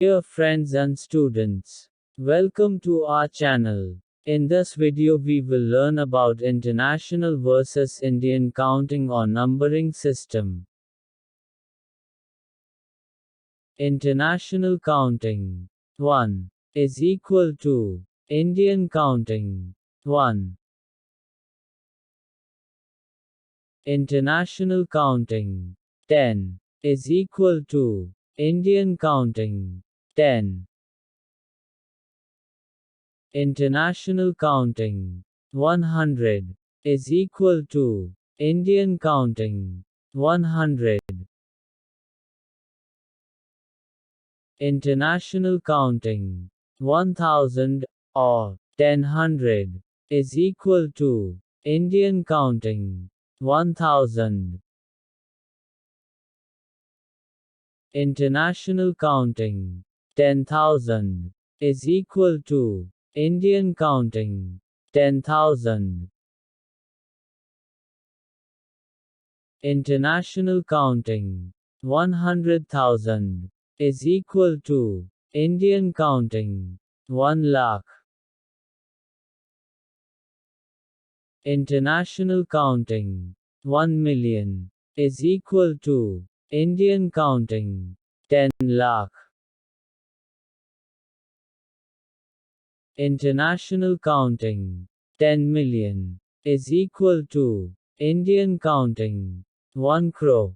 Dear friends and students, welcome to our channel. In this video we will learn about international versus Indian counting or numbering system. International counting 1 is equal to Indian counting 1. International counting 10 is equal to Indian counting 10. International counting 100 is equal to Indian counting 100. International counting 1000 or 1000 is equal to Indian counting 1000. International counting 10,000 is equal to Indian counting 10,000. International counting 100,000 is equal to Indian counting 1 lakh. International counting 1 million is equal to Indian counting 10 lakh. International counting 10 million is equal to Indian counting 1 crore.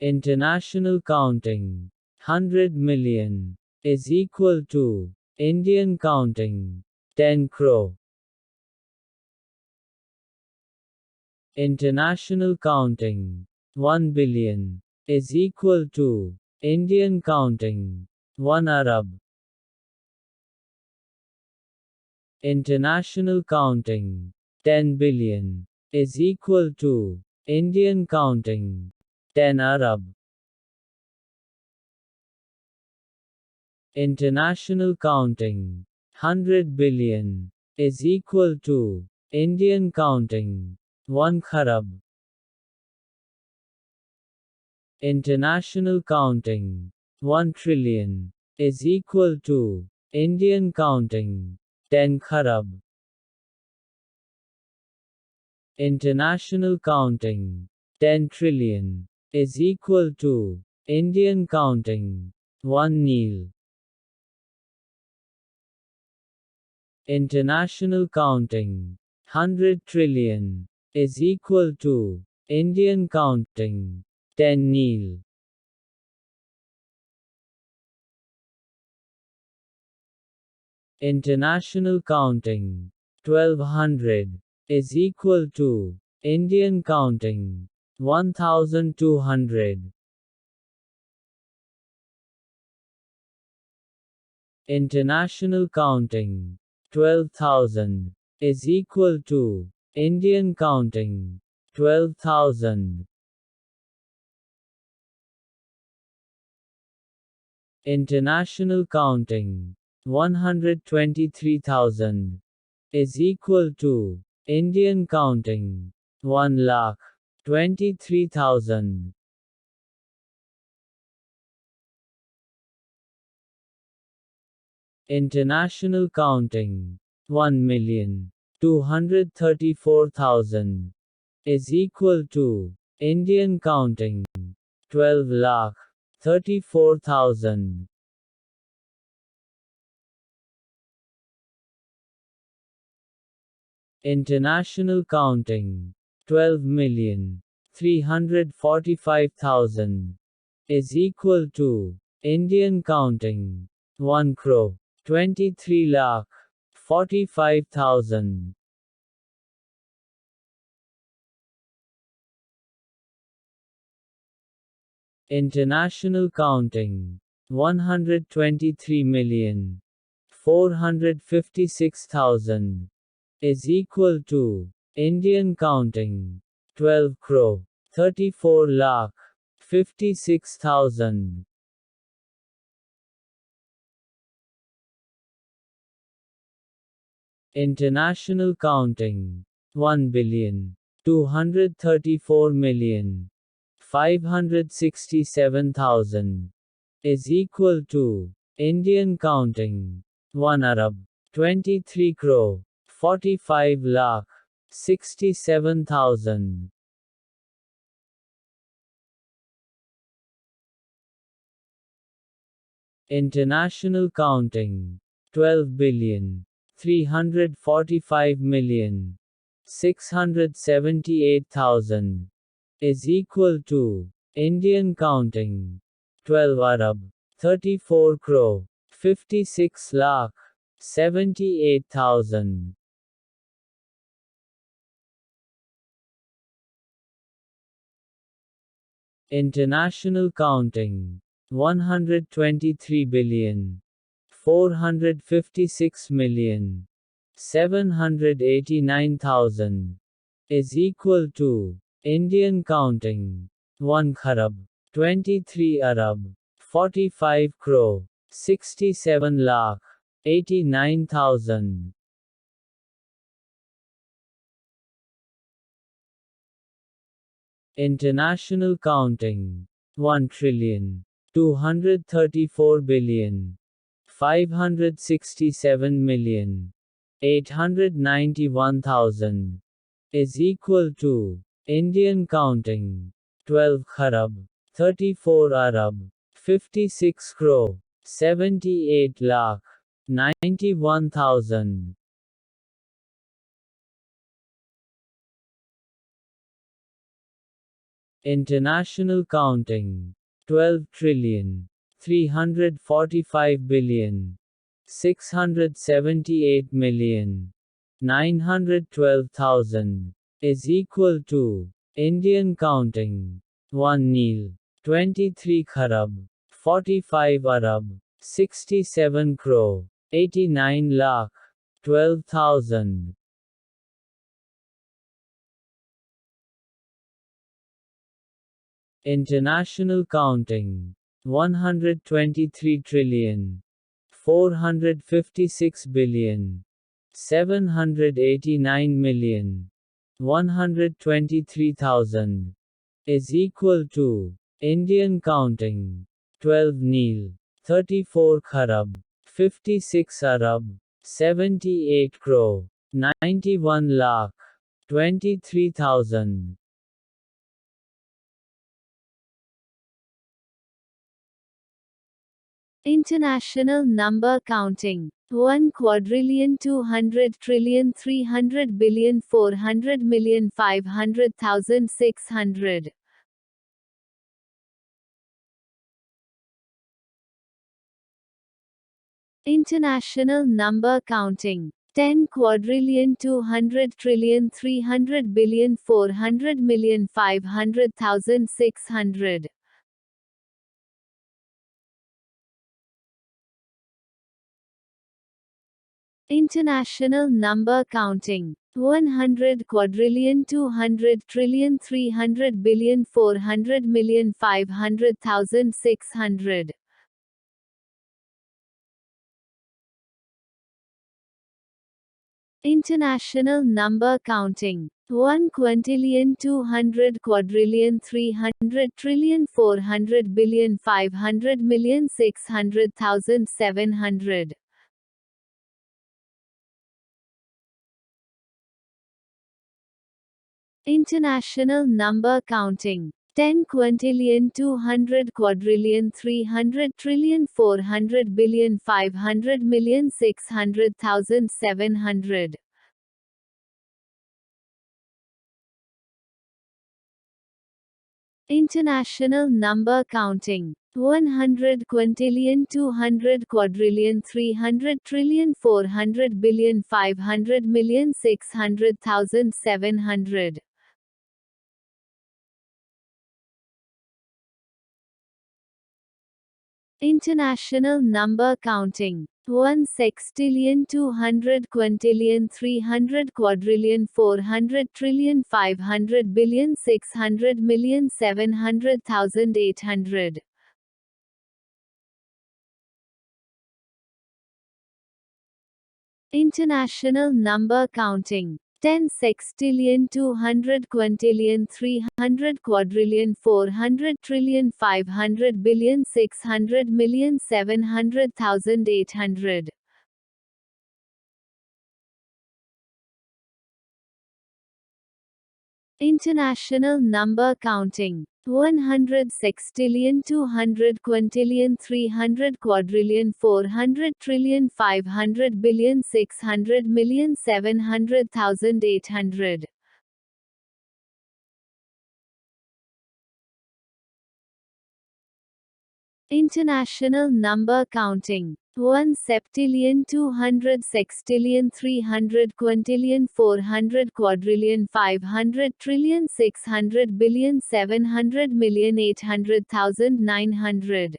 International counting 100 million is equal to Indian counting 10 crore. International counting 1 billion is equal to Indian counting 1 Arab. International counting 10 billion is equal to Indian counting 10 Arab. International counting 100 billion is equal to Indian counting 1 kharab. International counting 1 trillion is equal to Indian counting 10 kharab. International counting 10 trillion is equal to Indian counting 1 Nil. International counting 100 trillion is equal to Indian counting 10 Nil. International counting 1200 is equal to Indian counting 1200. International counting 12,000 is equal to Indian counting 12,000. International counting 123,000 is equal to Indian counting 1,23,000. International counting 1,234,000 is equal to Indian counting 12,34,000. International counting 12,345,000 is equal to Indian counting 1 crore 23 lakh 45,000. International counting 123,456,000 is equal to Indian counting 12 crore 34 lakh 56,000. International counting 1,234,556,000 567,000 is equal to Indian counting 1 Arab 23 crore 45 lakh 67,000. International counting 12 billion 345 million 678,000 is equal to Indian counting 12 Arab 34 crore 56 lakh 78,000. International counting 123 billion 456 million 789,000 is equal to Indian counting 1 Kharab 23 Arab 45 crore 67 lakh 89,000. International counting 1 trillion 234 billion 567 million 891,000 is equal to Indian counting 12 Kharab 34 Arab 56 crore 78 lakh 91,000. International counting 12 trillion 345 billion 678 million 912,000 is equal to Indian counting 1 Nil 23 Kharab 45 Arab 67 crore 89 lakh 12,000. International counting 123 trillion 456 billion 789 million 123,000 is equal to Indian counting 12 Nil 34 Kharab 56 Arab 78 crore 91 lakh 23,000. International number counting 1 quadrillion 200 trillion 300 billion 400 million 500,000 600. International number counting 10 quadrillion 200 trillion 300 billion 400 million 500,000 600. International number counting 100 quadrillion 200 trillion 300 billion 400 million 500,000 600. International number counting 1 quintillion 200 quadrillion 300 trillion 400 billion 500 million 600,000 700. International number counting 10 quintillion 200 quadrillion 300 trillion 400 billion 500 million 600,000 700. International number counting 100 quintillion 200 quadrillion 300 trillion 400 billion 500 million 600,000 700. International number counting 1 sextillion 200 quintillion 300 quadrillion 400 trillion 500 billion 600 million 700,000 800. International number counting 10 sextillion 200 quintillion 300 quadrillion 400 trillion 500 billion 600 million 700,000 800. International number counting. 100 sextillion 200 quintillion 300 quadrillion 400 trillion 500 billion 600 million 700,000 800. International number counting. 1 septillion 200 sextillion 300 quintillion 400 quadrillion 500 trillion 600 billion 700 million 800,000 900.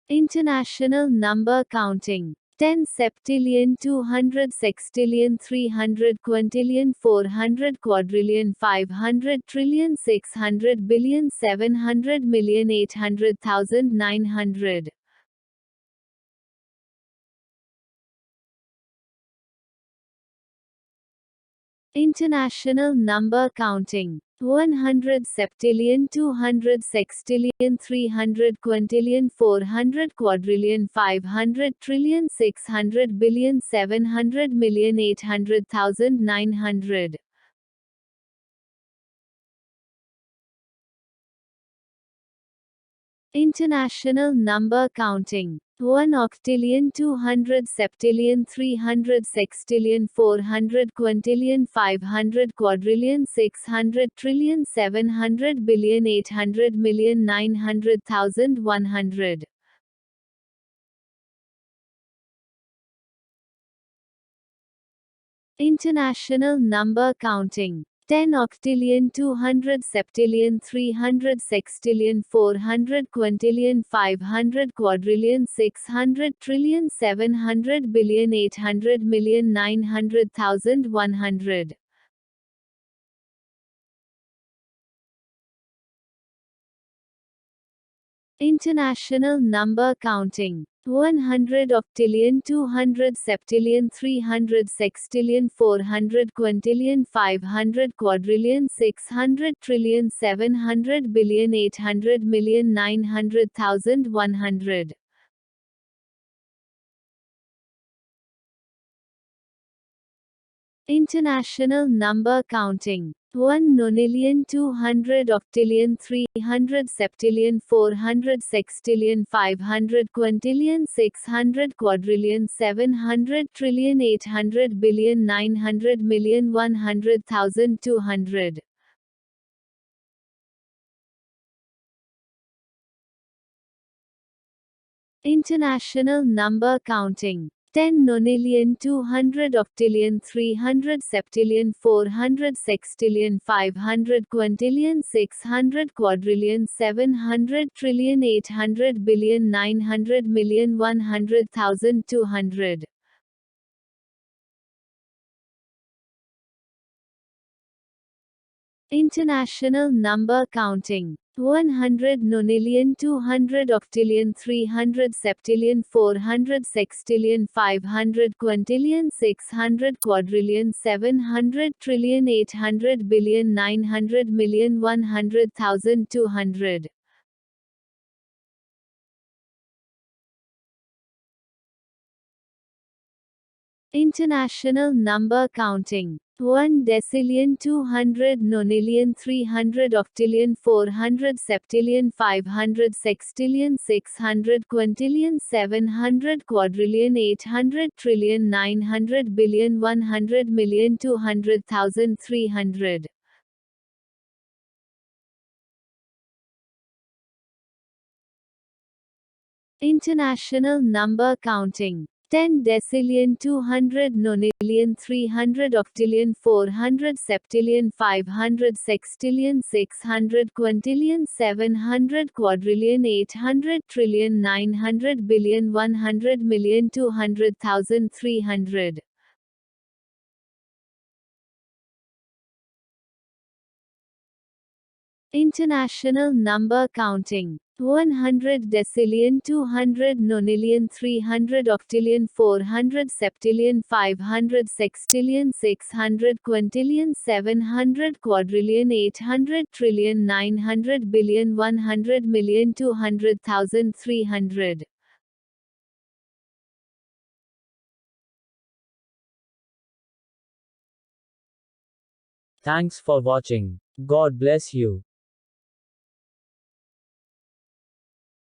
International number counting. 10 septillion 200 sextillion 300 quintillion 400 quadrillion 500 trillion 600 billion 700 million 800,000 900. International number counting. 100 septillion 200 sextillion 300 quintillion 400 quadrillion 500 trillion 600 billion 700 million 800,000 900. International number counting. 1 octillion 200 septillion 300 sextillion 400 quintillion 500 quadrillion 600 trillion 700 billion 800 million 900,000 100. International number counting. 10 octillion 200 septillion 300 sextillion 400 quintillion 500 quadrillion 600 trillion 700 billion 800 million 900,000 100. International number counting. 100 octillion 200 septillion 300 sextillion 400 quintillion 500 quadrillion 600 trillion 700 billion 800 million 900,000 100. International number counting. 1 nonillion 200 octillion 300 septillion 400 sextillion 500 quintillion 600 quadrillion 700 trillion 800 billion 900 million 100,000 200. International number counting. 10 nonillion 200 octillion 300 septillion 400 sextillion 500 quintillion 600 quadrillion 700 trillion 800 billion 900 million 100,000 200. International number counting. 100 nonillion 200 octillion 300 septillion 400 sextillion 500 quintillion 600 quadrillion 700 trillion 800 billion 900 million 100,000 200. International number counting. 1 decillion 200 nonillion 300 octillion 400 septillion 500 sextillion 600 quintillion 700 quadrillion 800 trillion 900 billion 100 million 200,000 300. International number counting. 10 decillion 200 nonillion 300 octillion 400 septillion 500 sextillion 600 quintillion 700 quadrillion 800 trillion 900 billion 100 million 200,000 300. International number counting. 100 decillion, 200 nonillion, 300 octillion, 400 septillion, 500 sextillion, 600 quintillion, 700 quadrillion, 800 trillion, 900 billion, 100 million, 200,000, 300. Thanks for watching. God bless you.